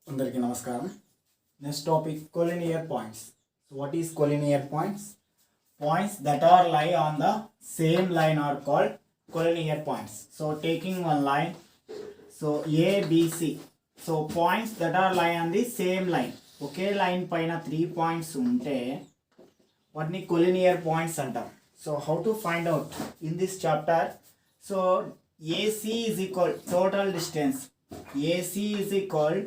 అందరికీ నమస్కారం. Next topic collinear points. So what is collinear points? Points that are lie on the same line are called collinear points. So taking one line, so A, B, C. So points that are lie on the same line. Okay line పైన 3 points ఉంటే వాటిని collinear points అంటాం. So how to find out in this chapter? So AC is equal total distance. AC is equal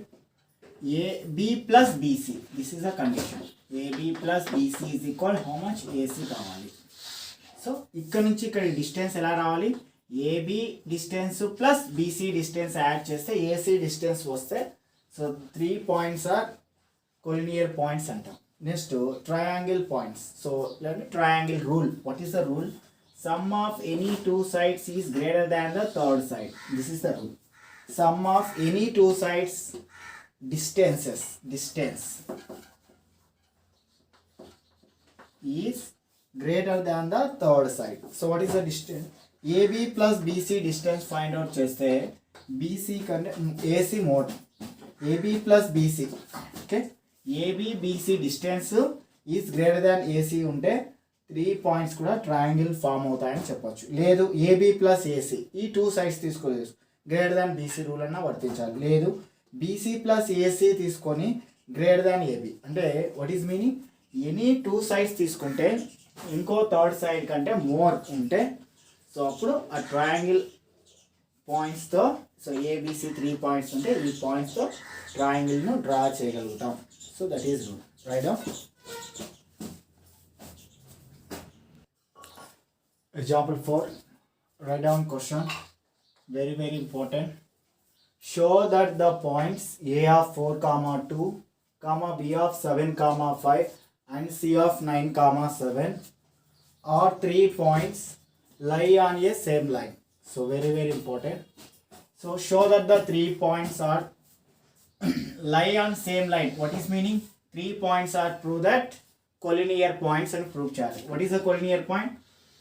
AB plus BC. This is a condition. AB plus BC is equal how much? AC కావాలి. So ఇక్కడ నుంచి ఇక్కడ distance ఎలా రావాలి? AB distance plus BC distance add చేస్తే AC distance వస్తే so 3 points are collinear points అంటాం. Next triangle points. So triangle rule. What is the rule? Sum of any two sides is greater than the third side. This is the rule. Sum of any two sides distance is greater than the third side. So what is the distance? AB plus BC distance find out చేస్తే BC కంటే AC mode AB plus BC. Okay, AB BC distance is greater than AC ఉంటే 3 points కూడా triangle form అవుతాయని చెప్పొచ్చు. లేదు AB plus AC ఈ two sides తీసుకోలేదు, greater than BC rule అన్నా వర్తించాలి. లేదు BC ప్లస్ AC తీసుకొని గ్రేటర్ దాన్ AB అంటే what is meaning? Any two sides తీసుకుంటే ఇంకో థర్డ్ సైడ్ కంటే మోర్ ఉంటే సో అప్పుడు ఆ ట్రయాంగిల్ పాయింట్స్తో సో ABC 3 పాయింట్స్ ఉంటే ఈ పాయింట్స్తో ట్రయాంగిల్ను డ్రా చేయగలుగుతాం. So that is rule. Right down. Example 4. Write down question. Very important. Show that the points A of 4 comma 2 comma B of 7 comma 5 and C of 9 comma 7 are 3 points lie on a same line. So very important. So show that the 3 points are lie on same line. What is meaning? 3 points are prove that collinear points and prove challenge. What is a collinear point?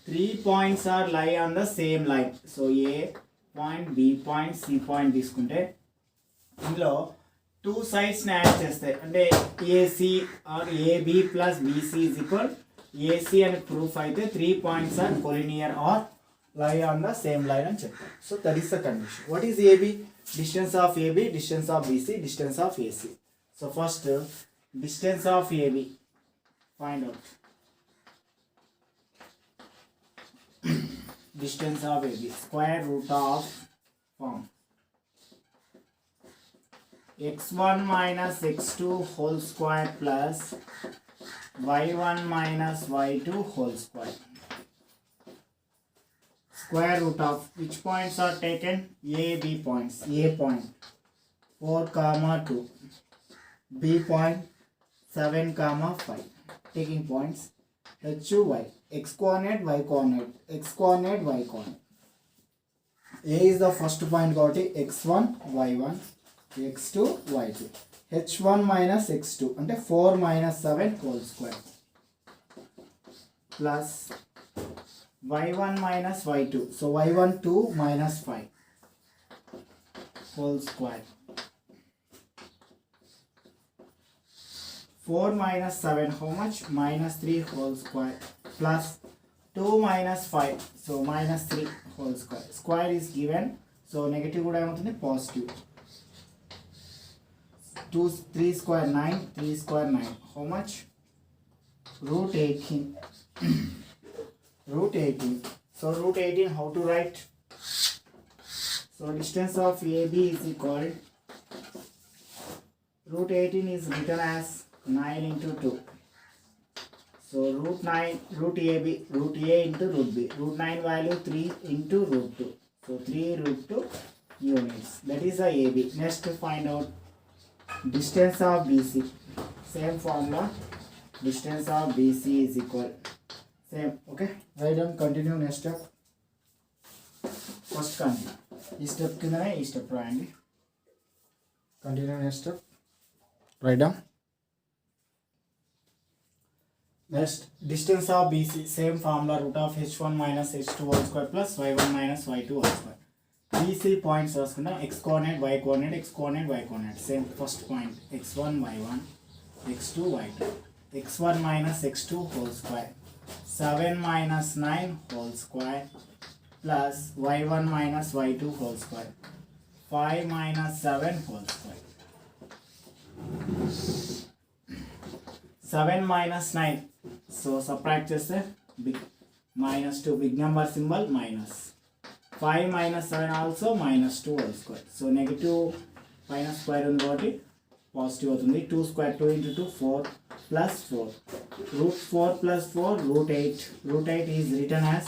3 points are lie on the same line. So A point, B point, C point తీసుకుంటే ఇందులో two సైడ్స్ని add చేస్తాయి. అంటే AC or AB plus BC is equal AC అని proof అయితే 3 points are collinear or lie on the same line అని చెప్తాం. So that is the condition. What is AB? Distance of AB, distance of BC, distance of AC. So first distance of AB find out. Distance of AB, square root of form x1 minus x2 whole square plus y1 minus y2 whole square. Square root of which points are taken? A, B points. A point 4 comma 2, B point 7 comma 5. Taking points H, Y, x coordinate, y coordinate, x coordinate, y coordinate. A is the first point కాబట్టి x1 y1, x2 y2. h1 minus x2 అంటే 4 minus 7 whole square plus y1 minus y2. So y1 2 minus 5 whole square. 4 minus 7 how much? Minus 3 whole square plus 2 minus 5 so minus 3 whole square. Square is given so negative కూడా ఏమవుతుంది? Positive. 3 square 9, 3 square 9 how much? Root 18. Root 18. So root 18 how to write? So distance of AB is equal root 18 is written as 9 into 2. So root 9, root AB, root A into root B. Root 9 value 3 into root 2. So 3 root 2 units. That is the AB. Next find out distance of BC. Same formula. Distance of BC is equal. Same. Okay. Write down. Continue next step. First continue. This step kindane ee step rayandi. Continue next step. Write down. Next, distance of BC, same formula, root of h1 minus h2 whole square plus y1 minus y2 whole square. BC points రాసుకున్నా x coordinate y coordinate x coordinate y coordinate same first point x1 y1 x2 y2 x1 minus x2 whole square 7 minus 9 whole square plus y1 minus y2 whole square 5 minus 7 whole square 7 minus 9 so subtract చేస్తే big minus 2 big number symbol minus 5 minus 7 also minus 2 whole square so negative పైన square ఉంది కాబట్టి positive అవుతుంది 2 square 2 into 2 4 plus 4 root 4 plus 4 root 8 is written as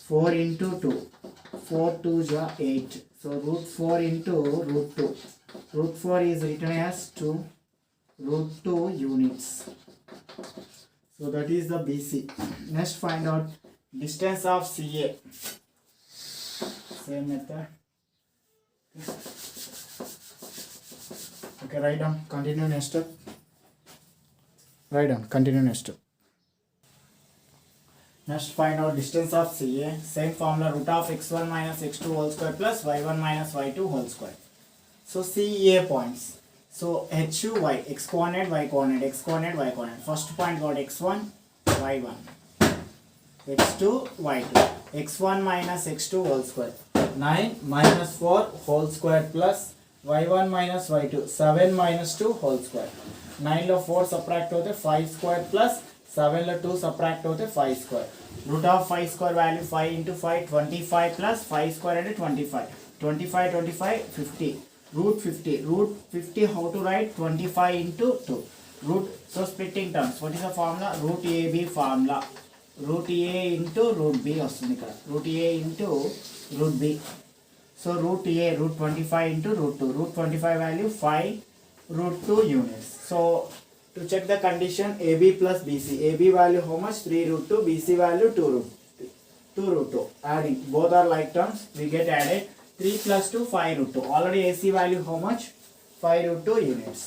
4 into 2 4 2 ja 8 so root 4 into root 2 root 4 is written as 2 root 2 units so that is the BC next find out distance of CA same method okay write down continue next step write down continue next step next find out distance of CA same formula root of x1 minus x2 whole square plus y1 minus y2 whole square so CA points so HUY x coordinate y coordinate x coordinate y coordinate first point got x1 y1 x2 y2 x1 minus x2 whole square 9 minus 4 whole square plus y1 minus y2 7 minus 2 whole square 9 లో 4 subtract होते 5 square plus 7 లో 2 subtract होते 5 square root of 5 square value 5 into 5 25 plus 5 square అంటే 25 50 root 50 how to write 25 into 2 root so splitting terms what is the formula root AB formula root A into root B వస్తుంది ఇక్కడ root A into root B so root A root 25 into root 2 root 25 value 5 root 2 units so to check the condition AB plus BC AB value how much 3 root 2 BC value 2 root 2 adding both are like terms we get added 3 plus 2 5 root 2 already AC value how much 5 root 2 units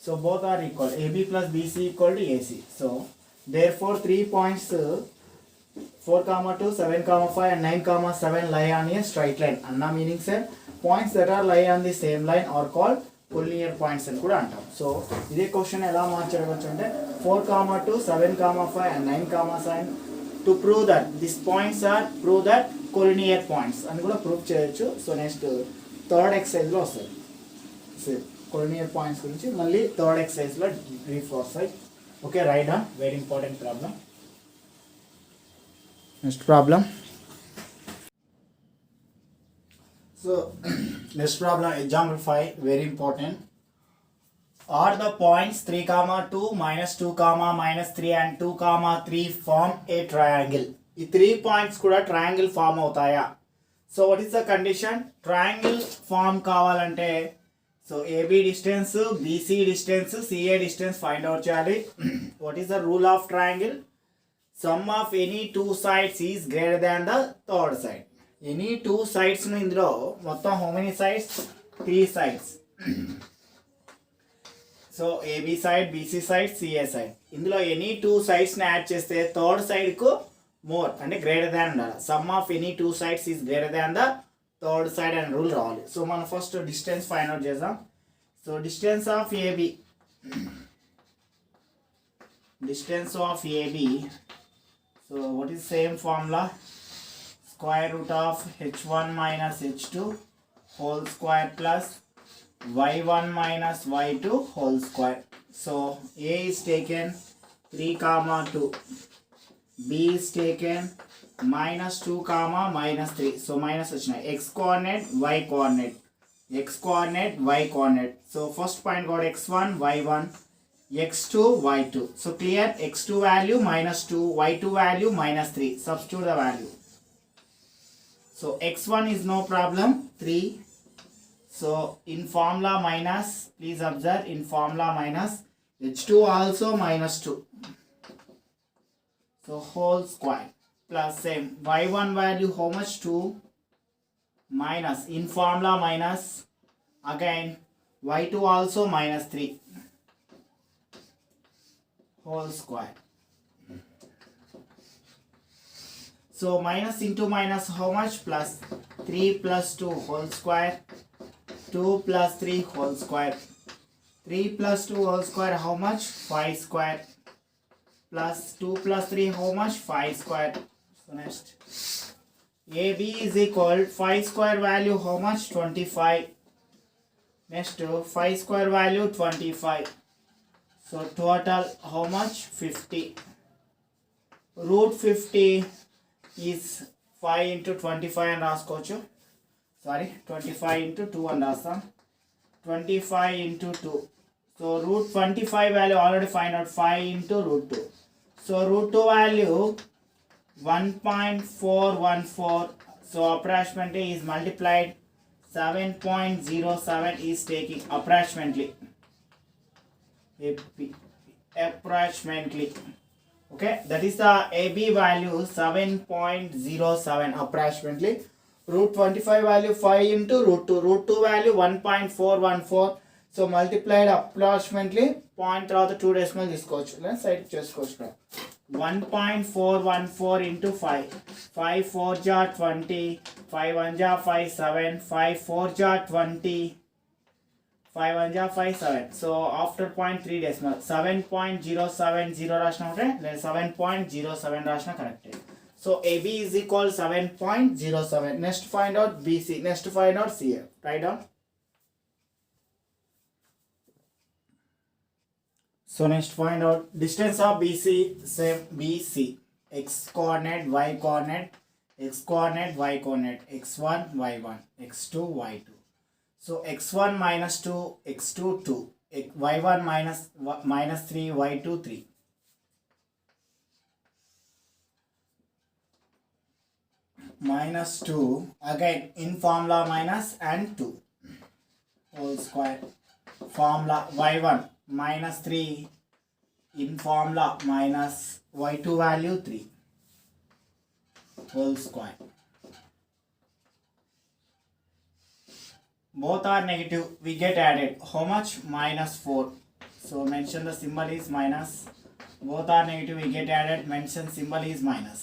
so both are equal AB plus BC equal to AC so therefore 3 points 4 comma 2 7 comma 5 and 9 comma 7 lie on a straight line anna meaning say points that are lie on the same line are called collinear points అని కూడా అంటాం so ఇదే question ఎలా మార్చవచ్చు అంటే 4 comma 2 7 comma 5 and 9 comma 7 to prove that these points are prove that collinear points అని కూడా prove చేయొచ్చు సో నెక్స్ట్ థర్డ్ ఎక్సర్సైజ్ లో వస్తుంది సో collinear points గురించి మళ్ళీ థర్డ్ ఎక్సర్సైజ్ లో బ్రీఫ్ వస్తాయి okay right down very important problem next problem so next problem example 5 very important are the points 3 comma 2 minus 2 comma minus 3 and 2 comma 3 form a triangle ఈ 3 points కూడా triangle form అవుతాయా so what is the condition triangle form కావాలంటే so AB distance BC distance CA distance find out చేయాలి what is the rule of triangle sum of any two sides is greater than the third side any two sides ను ఇందులో మొత్తం how many sides 3 sides so AB side BC side CA side ఇందులో any two sides ని add చేస్తే third side కు more అంటే greater than ఉండాలి sum of any two sides is greater than the third side and rule రావాలి so మనం first distance find out చేద్దాం so distance of AB so what is same formula square root of h1 minus h2 whole square plus y1 minus y2 whole square so A is taken 3 comma 2 B is taken minus 2 comma minus 3 so minus x coordinate y coordinate y coordinate so first point got x1 y1 x2 y2 so clear x2 value minus 2 y2 value minus 3 substitute the value so x1 is no problem 3 so in formula minus please observe in formula minus h2 also minus 2 so whole square plus same y1 value how much 2 minus in formula minus again y2 also minus 3 whole square so minus into minus how much plus 3 plus 2 whole square, 2 plus 3 whole square, 3 plus 2 whole square how much? 5 square, plus 2 plus 3 how much? 5 square. So next, AB is equal 5 square value how much? 25. Next, 5 square value 25. So total how much? 50. Root 50 is 5 into 25 and రాసుకోవచ్చు. Sorry, 25 into 2 and రాస్తాం. 25 into 2. So root 25 value already find out, 5 into root 2. So root 2 value 1.414. So approximately is multiplied 7.07 is taking approximately. Approximately. Okay, that is the AB value 7.07 approximately. Root 25 value 5 into root 2. Root 2 value 1.414. So multiplied approximately point తర్వాత 2 decimal తీసుకోవచ్చు. లేదా side చేసుకోవచ్చు. 1.414 into 5. 5 4 ja 20. 5 1 ja 5 7. 5 4 ja 20. 5 1 ja 5 7. So after point 3 decimal 7.070 రాసిన ఉంటే లేదా 7.07 రాసిన correct. So AB is equal 7.07. Next find out BC. Next find out CA. Write down. So next find out distance of BC. Same BC. X coordinate, Y coordinate, X coordinate, Y coordinate. X1, Y1, X2, Y2. So x1 minus 2, x2 2, y1 minus 3, y2 3. Minus 2 again in formula minus and 2 whole square. Formula y1 minus 3 in formula minus y2 value 3 whole square. Both are negative, we get added how much? Minus 4. So mention the symbol is minus. Both are negative, we get added, mention symbol is minus.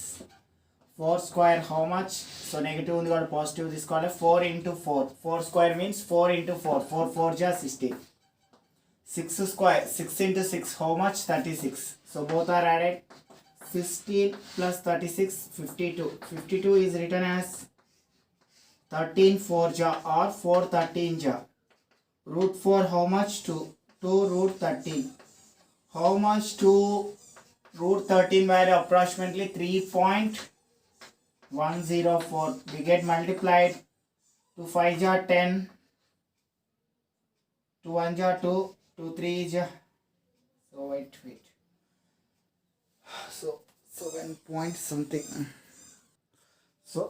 4 square how much? So negative undi kuda positive తీసుకోవాలి. 4 into 4. 4 square means 4 into 4. 4 4 ja 16. 6 square, 6 into 6 how much? 36. So both are added. 16 plus 36 52. 52 is written as 13 4 ja or 4 13 ja. Root 4 how much? 2. 2 root 13. How much? 2 root 13 value approximately 3.104. We get multiplied. 2 5 ja 10. 2 1 ja 2. 2 3 ja. So wait. So 7 point something. So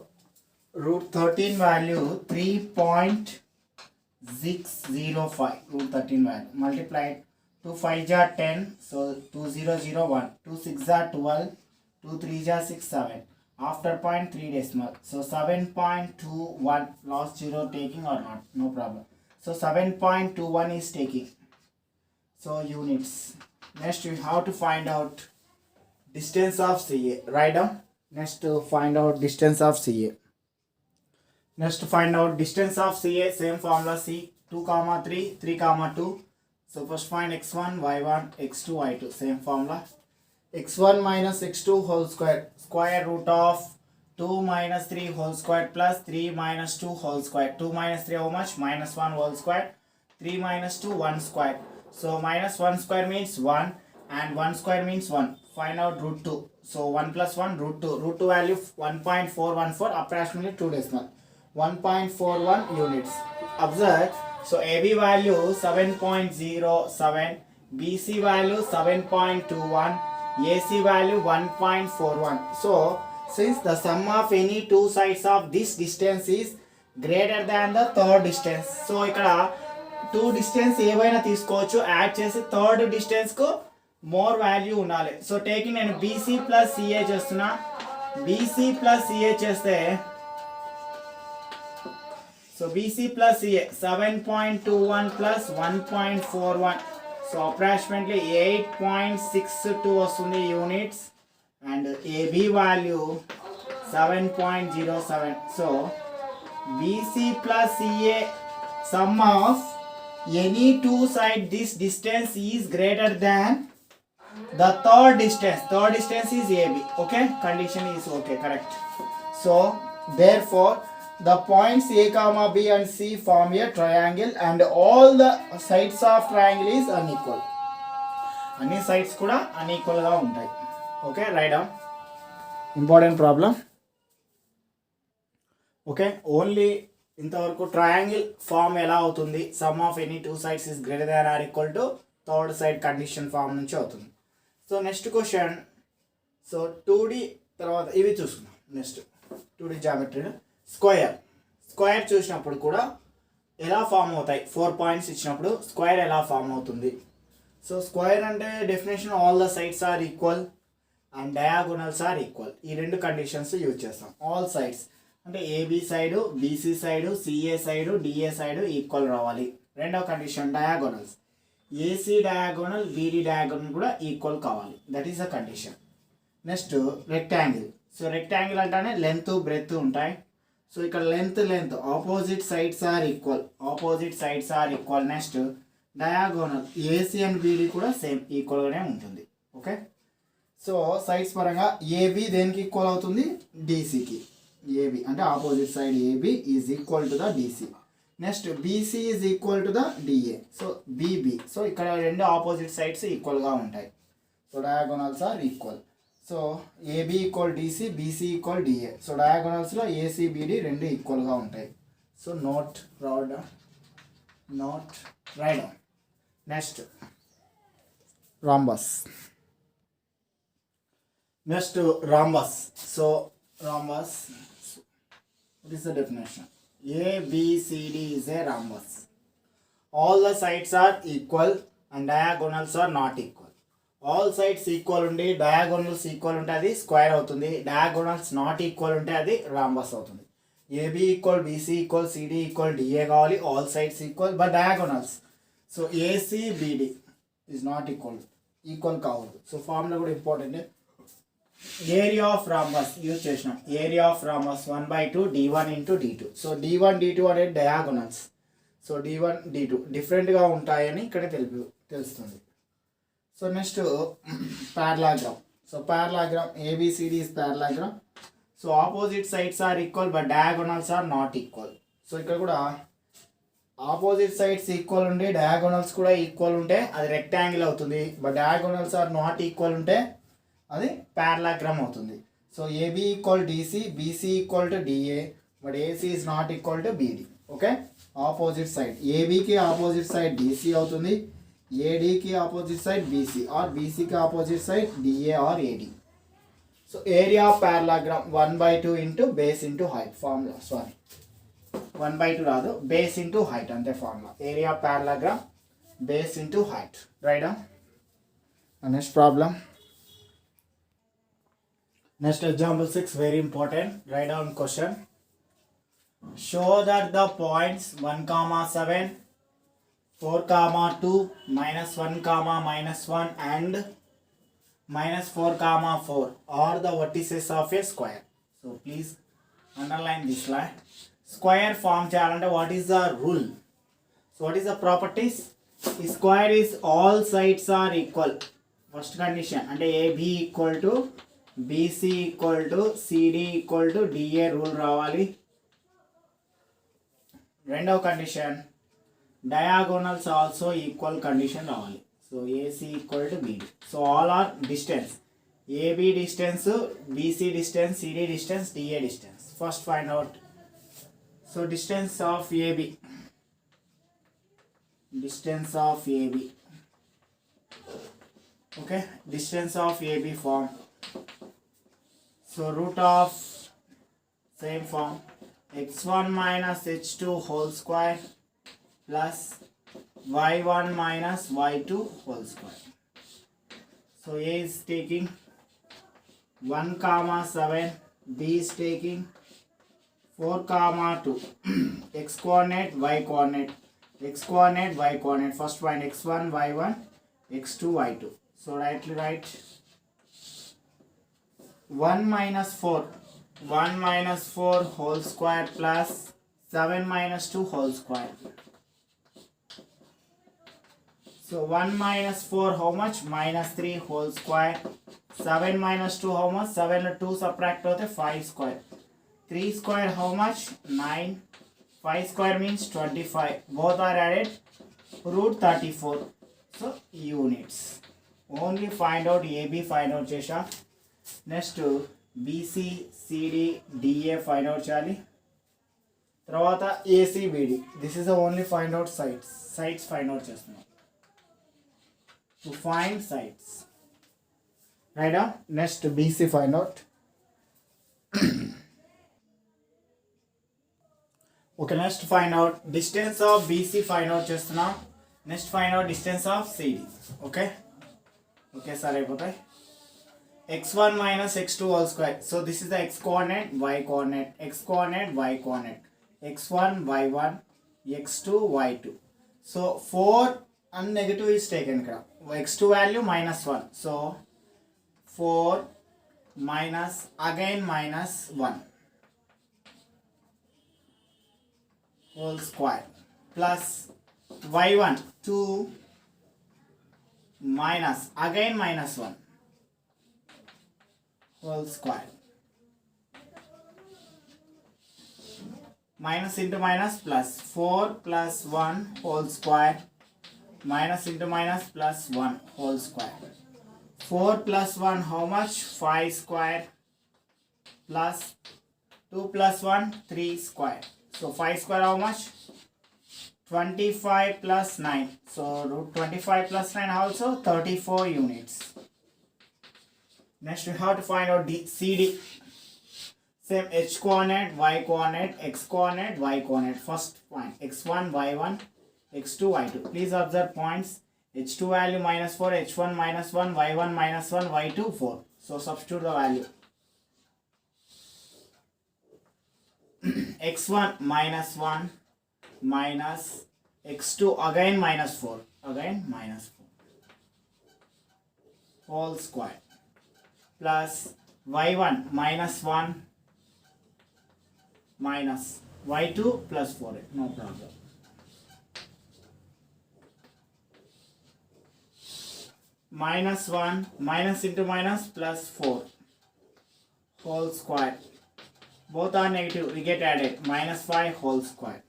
root 13 value 3.605. Root 13 value multiplied. 2 5 ja 10. So 2 0 0 1. 2 6 ja 12. 2 3 ja 6 7. After point 3 decimal. So 7.21. Lost 0 taking or not? No problem. So 7.21 is taking. So units. Next we have to find out distance of CA. Write down. Next to find out distance of CA. Next to find out distance of CA, same formula C, 2 comma 3, 3 comma 2. So first find x1, y1, x2, y2, same formula. x1 minus x2 whole square, square root of 2 minus 3 whole square plus 3 minus 2 whole square. 2 minus 3 how much? Minus 1 whole square. 3 minus 2, 1 square. So minus 1 square means 1 and 1 square means 1. Find out root 2. So 1 plus 1 root 2. Root 2 value 1.414 approximately 2 decimal. 1.41 units. Observe. So AB value 7.07, BC value 7.21, AC value 1.41. So since the sum of any two sides of this distance is greater than the third distance, so ఇక్కడ two distance ఏవైనా తీసుకోవచ్చు, add చేసి third distance కు more value ఉండాలి. So taking నేను BC plus CA చేస్తున్నా. BC plus CA చేస్తే so BC plus CA 7.21 plus 1.41. So approximately 8.62 వస్తుంది units and AB value 7.07. So BC plus CA sum of any two sides this distance is greater than the third distance is AB. Okay, condition is okay, correct. So therefore the points A comma B and C form a triangle and all the sides of triangle is unequal. అన్ని sides కూడా unequal గా ఉంటాయి. Okay, write down. Important problem. Okay, only ఇంతవరకు triangle form ఎలా అవుతుంది, sum of any two sides is greater than or equal to third side condition form నుంచి అవుతుంది. So next question, so 2D తర్వాత ఇవి చూసుకున్నాం. నెక్స్ట్ 2D జామెట్రీ స్క్వేర్ చూసినప్పుడు కూడా ఎలా ఫామ్ అవుతాయి, 4 పాయింట్స్ ఇచ్చినప్పుడు స్క్వేర్ ఎలా ఫామ్ అవుతుంది. సో స్క్వేర్ అంటే definition all the sides are equal and diagonals are equal. ఈ రెండు కండిషన్స్ యూజ్ చేస్తాం. ఆల్ సైడ్స్ అంటే A B side, B C side, C A side, D A side equal రావాలి. రెండవ condition diagonals, A C diagonal, B D diagonal కూడా equal కావాలి. That is the condition. Next rectangle. So rectangle అంటేనే length breadth ఉంటాయి. సో ఇక్కడ length opposite sides are equal. Next diagonal A C and B D కూడా same ఈక్వల్గానే ఉంటుంది. ఓకే, సో సైడ్స్ పరంగా AB దేనికి ఈక్వల్ అవుతుంది, డీసీకి. ఏబి అంటే opposite side AB is equal to the DC. Next BC is equal to the DA. So BB, so ఇక్కడ రెండు ఆపోజిట్ సైడ్స్ ఈక్వల్గా ఉంటాయి. So diagonals are equal. So AB equal DC, BC equal DA. So డయాగోనల్స్లో AC BD రెండు ఈక్వల్గా ఉంటాయి. So note right. Next rhombus. So rhombus, what is the definition? ABCD is a rhombus. All the sides are equal and diagonals are not equal. All sides equal ఉండి diagonals equal ఉంటే అది square అవుతుంది. diagonals not equal ఉంటే అది rhombus అవుతుంది. AB equal, BC equal, CD equal, DA కావాలి. all sides equal but diagonals. So AC BD is not equal కావద్దు. So formula కూడా important. Area of rhombus use చేసినాం. Area of rhombus 1/2 d1 into d2. So d1 d2 అనేది diagonals. So d1 d2 డిఫరెంట్గా ఉంటాయని ఇక్కడ తెలుస్తుంది. So next parallelogram. So parallelogram ABCD is parallelogram. So opposite sides are equal but diagonals are not equal. So ఇక్కడ కూడా opposite sides equal ఉండి diagonals కూడా equal ఉంటే అది రెక్టాంగిల్ అవుతుంది. But diagonals are not equal ఉంటే అది పారలాగ్రామ్ అవుతుంది. So AB equal DC, BC equal to DA but AC is not equal to BD. Okay, opposite side ఏబీకి ఆపోజిట్ సైడ్ డిసి అవుతుంది, ఏడీకి ఆపోజిట్ సైడ్ బీసీ ఆర్ బీసీకి opposite side DA or AD. So area of parallelogram 1/2 into base into height. Formula 1/2 రాదు, base into height అంతే formula. Area of parallelogram base into height. Write down. Next problem. Next example 6, very important. Write down question. Show that the points 1,7, 4,2, -1, and -4, are the vertices of a square. So please underline this line. Square form cheyalante what is the rule? So what is the properties? Square is all sides are equal. First condition అంటే AB equal to BC equal to CD equal to DA rule రావాలి. రెండవ condition diagonals also equal condition రావాలి. So AC equal to BD. So all are distance, AB distance, BC distance, CD distance, DA distance. First find out. So distance of AB, okay, distance of AB form. So root of same form x1 minus h2 whole square plus y1 minus y2 whole square. So A is taking 1,7, B is taking 4,2. X coordinate, y coordinate, x coordinate, y coordinate. First point x1 y1, x2 y2. So rightly write 1 minus 4 whole square plus 7 minus 2 whole square. So 1 minus 4 how much? Minus 3 whole square. 7 minus 2 how much? 7 and 2 subtract होते 5 square. 3 square how much? 9. 5 square means 25. Both are added. Root 34. So units. Only find out AB find out chesha. Next BC, CD, DA find out chali. తర్వాత ACBD. This is the only find out sides. Sides find out చేస్తున్నాం. To find sides. Right now, next BC find out. Okay, next find out distance of BC find out చేస్తున్నాం. Next find out distance of CD. Okay. Okay, sir అయిపోతాయి. x1 minus x2 whole square. So this is the x coordinate, y coordinate, x coordinate, y coordinate. x1 y1, x2 y2. So 4 and negative is taken here. x2 value minus 1. So 4 minus again minus 1 whole square plus y1 2 minus again minus 1 whole square. Minus into minus plus 4 plus 1 whole square minus into minus plus 1 whole square. 4 plus 1 how much? 5 square plus 2 plus 1 3 square. So 5 square how much? 25 plus 9. So root 25 plus 9 also 34 units. Next we have to find out CD. Same h coordinate, y coordinate, x coordinate, y coordinate. First point x1, y1, x2, y2. Please observe points. h2 value minus 4, h1 minus 1, y1 minus 1, y2 4. So substitute the value. x1 minus 1 minus x2 again minus 4. Again minus 4. Whole square. Plus y1 minus 1 minus y2 plus 4. No problem. Minus 1 minus into minus plus 4 whole square. Both are negative. We get added. Minus 5 whole square.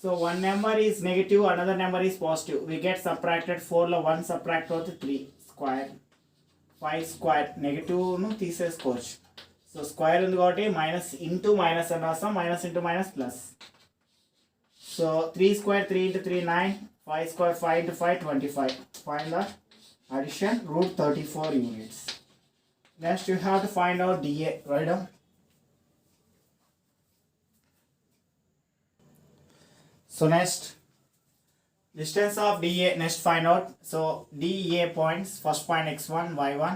So one number is negative, another number is positive. We get subtracted 4 lo 1 subtract out 3 square. 5 square negative nu తీసేసుకోవచ్చు. So square ఉంది కాబట్టి minus into minus అని రాస్తాం. Minus into minus plus. So 3 square 3 into 3 9. 5 square 5 into 5 25. Find the addition root 34 units. Next you have to find out DA. Write down. So next distance of DA. Next find out. So DA points. First point x1 y1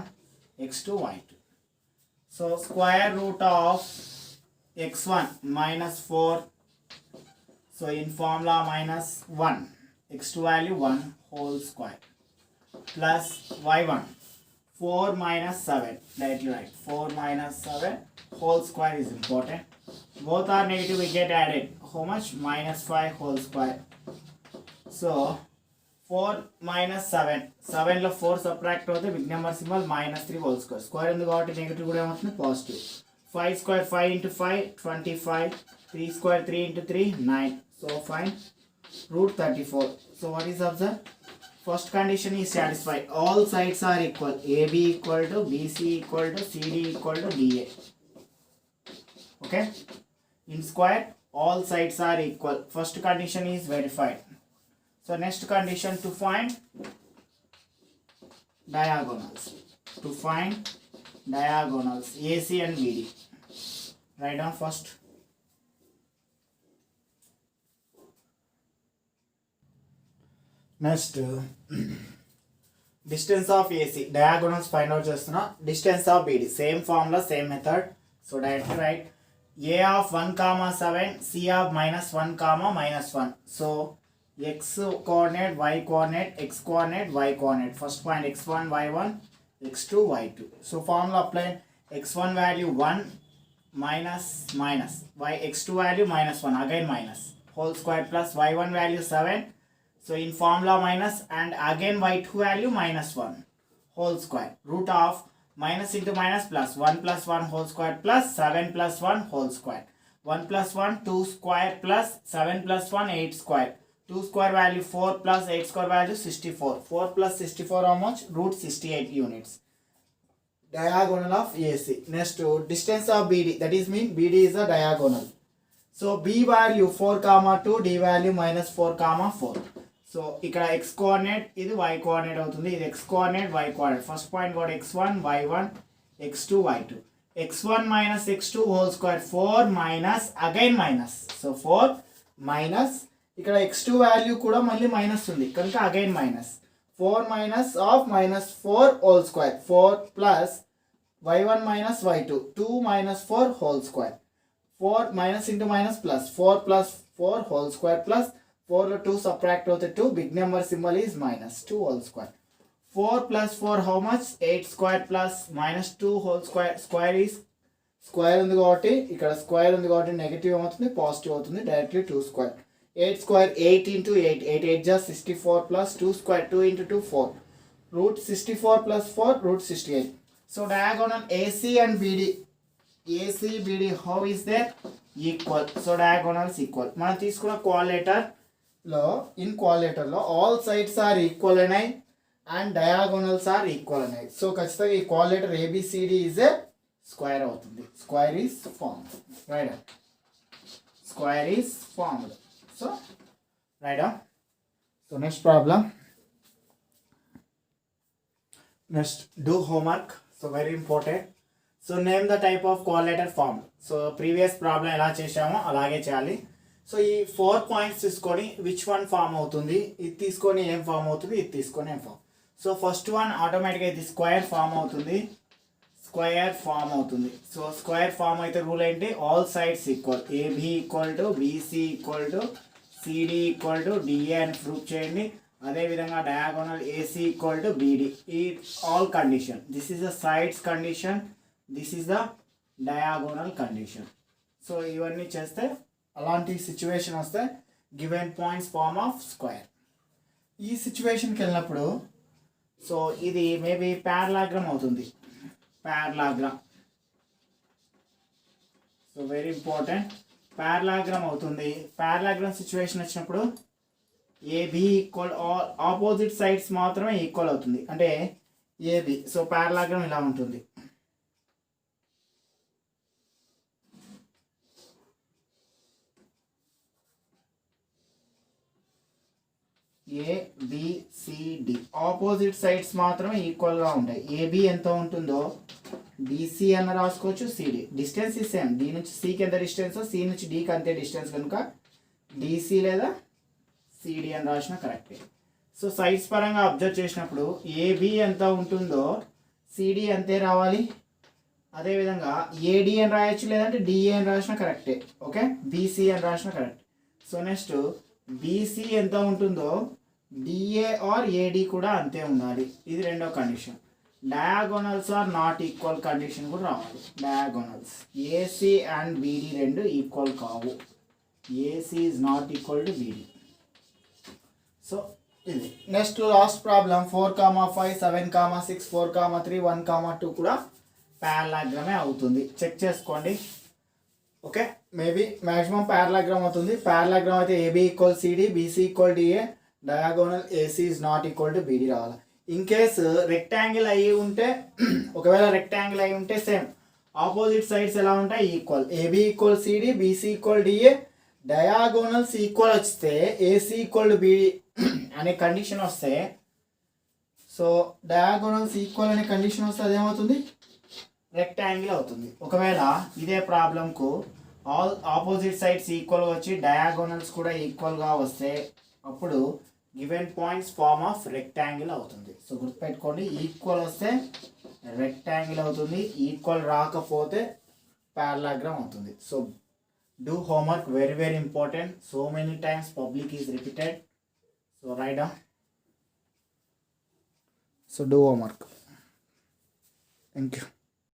x2 y2. So square root of x1 minus 4. So in formula minus 1. x2 value 1 whole square. Plus y1 4 minus 7. Directly write 4 minus 7 whole square is important. Both are negative, we get added. How much? Minus 5 whole square. So 4 minus 7. 7 lo 4 subtract होते big number symbol minus 3 whole square. Square ఉంది కాబట్టి negative కూడా ఏమవుతుంది positive. 5 square 5 into 5 25. 3 square 3 into 3 9. So find root 34. So what is observed? First condition is satisfied. All sides are equal. AB equal to BC equal to CD equal to DA. Okay. In square, all sides are equal. First condition is verified. So next condition to find diagonals. To find diagonals AC and BD. Write down first. Next distance of AC. Diagonals find out చేస్తున్నా. Distance of BD. Same formula, same method. So directly write A of 1 comma 7, C of minus 1 comma minus 1. So x coordinate, y coordinate, x coordinate, y coordinate. First point x1, y1, x2, y2. So formula apply. X1 value 1 minus minus y x2 value minus 1 again minus whole square plus y1 value 7, so in formula minus and again y2 value minus 1 whole square root of minus into minus plus 1 plus 1 whole square plus 7 plus 1 whole square 1 plus 1 2 square plus 7 plus 1 8 square 2 square value 4 plus 8 square value 64, 4 plus 64 how much? Root 68 units. Diagonal of AC. Next distance of BD, that is mean BD is a diagonal. So B value 4 comma 2, D value minus 4 comma 4. So ఇక్కడ x coordinate ఇది y coordinate అవుతుంది, ఇది x coordinate y coordinate. First point got x1 y1 x2 y2. x1 minus x2 whole square 4 minus again minus, so 4 minus ఇక్కడ x2 value కూడా మళ్ళీ minus ఉంది కనుక again minus 4 minus of minus 4 whole square 4 plus y1 minus y2 2 minus 4 whole square 4 minus into minus plus 4 plus 4 whole square plus 4 లో 2 subtract అవుతే 2 big number symbol is minus 2 whole square 4 plus 4 how much 8 square plus minus 2 whole square square is square ఉంది కాబట్టి ఇక్కడ square ఉంది కాబట్టి negative అవుతుంది positive అవుతుంది directly 2 square 8 square 8 into 8 8 8 just 64 plus 2 square 2 into 2 4 root 64 plus 4 root 68. So diagonal AC and BD how is there? Equal. So diagonals equal. మనం తీసుకున్న in quadrator లో all sides are equal అయినాయి and diagonals are equal అయినాయి. So ఖచ్చితంగా ఈ quadrator ABCD is a square అవుతుంది. Square is formed. Right? Square is formed. So write down. So next problem. Next do homework. So very important. So name the type of quadrator formed. So previous problem ఎలా చేసామో అలాగే చేయాలి. So ఈ 4 points తీసుకొని which one form అవుతుంది, ఇది తీసుకొని ఏం ఫామ్ అవుతుంది, ఇది తీసుకొని ఏం ఫామ్. సో ఫస్ట్ వన్ ఆటోమేటిక్గా ఇది స్క్వేర్ ఫామ్ అవుతుంది, స్క్వేర్ ఫామ్ అవుతుంది. సో స్క్వేర్ ఫామ్ అయితే రూల్ ఏంటి, all sides equal, A B equal to B C equal to CD equal to D A అని ప్రూవ్ చేయండి. అదేవిధంగా diagonal A C equal to B D, ఈ all condition. This is the sides condition, this is the diagonal condition. So ఇవన్నీ చేస్తే అలాంటి situation వస్తే given points form of square. ఈ సిచ్యువేషన్కి వెళ్ళినప్పుడు సో ఇది మేబీ ప్యారలాగ్రామ్ అవుతుంది, ప్యారలాగ్రామ్. సో వెరీ ఇంపార్టెంట్, ప్యారలాగ్రామ్ అవుతుంది. ప్యారలాగ్రామ్ సిచ్యువేషన్ వచ్చినప్పుడు ఏబి ఈక్వల్, ఆపోజిట్ సైడ్స్ మాత్రమే ఈక్వల్ అవుతుంది, అంటే ఏబి. సో ప్యారలాగ్రామ్ ఇలా ఉంటుంది. ఏబిసిడి ఆపోజిట్ సైడ్స్ మాత్రమే ఈక్వల్గా ఉంటాయి. ఏబి ఎంత ఉంటుందో డిసి అన్న రాసుకోవచ్చు, సిడి డిస్టెన్స్ ఈ సేమ్, డి నుంచి సికి ఎంత డిస్టెన్స్, సి నుంచి డికి అంతే డిస్టెన్స్ కనుక డిసి లేదా సిడి అని రాసిన కరెక్టే. సో సైడ్స్ పరంగా అబ్జర్వ్ చేసినప్పుడు ఏబి ఎంత ఉంటుందో సిడి అంతే రావాలి. అదేవిధంగా ఏడి అని రాయొచ్చు, లేదంటే డిఏ అని రాసిన కరెక్టే. ఓకే, బీసీ అని రాసిన కరెక్ట్. సో నెక్స్ట్ బీసీ ఎంత ఉంటుందో డిఏ ఆర్ ఏడి కూడా అంతే ఉండాలి, ఇది రెండో condition. Diagonals are not equal condition కూడా రావాలి. డయాగోనల్స్ ఏసీ అండ్ బీడి రెండు ఈక్వల్ కావు, A C is not equal to B D. So ఇది నెక్స్ట్ లాస్ట్ ప్రాబ్లం 4,5 7,6 4,3 1,2 కూడా ప్యారలాగ్రామే అవుతుంది. చెక్ చేసుకోండి. ఓకే, మేబీ మ్యాక్సిమం ప్యారలాగ్రామ్ అవుతుంది. ప్యారలాగ్రామ్ అయితే AB equal CD, BC equal DA, diagonal AC is not equal to BD రావాలి. In case rectangle అయ్యి ఉంటే, ఒకవేళ రెక్టాంగిల్ అయి ఉంటే సేమ్ ఆపోజిట్ సైడ్స్ ఎలా ఉంటాయి, equal. A B equal CD, BC equal D A, diagonals equal వస్తే ఏసీ ఈక్వల్ టు బీడి అనే కండిషన్ వస్తే, సో డయాగోనల్స్ ఈక్వల్ అనే కండిషన్ వస్తే అదేమవుతుంది, రెక్టాంగిల్ అవుతుంది. ఒకవేళ ఇదే ప్రాబ్లంకు ఆల్ ఆపోజిట్ సైడ్స్ ఈక్వల్గా వచ్చి డయాగోనల్స్ కూడా ఈక్వల్గా వస్తే అప్పుడు given points form of rectangle అవుతుంది. సో గుర్తుపెట్టుకోండి, ఈక్వల్ వస్తే రెక్టాంగిల్ అవుతుంది, ఈక్వల్ రాకపోతే ప్యారలాగ్రామ్ అవుతుంది. So do homework, very very important. So many times public is repeated. So write down. So do homework. Thank you.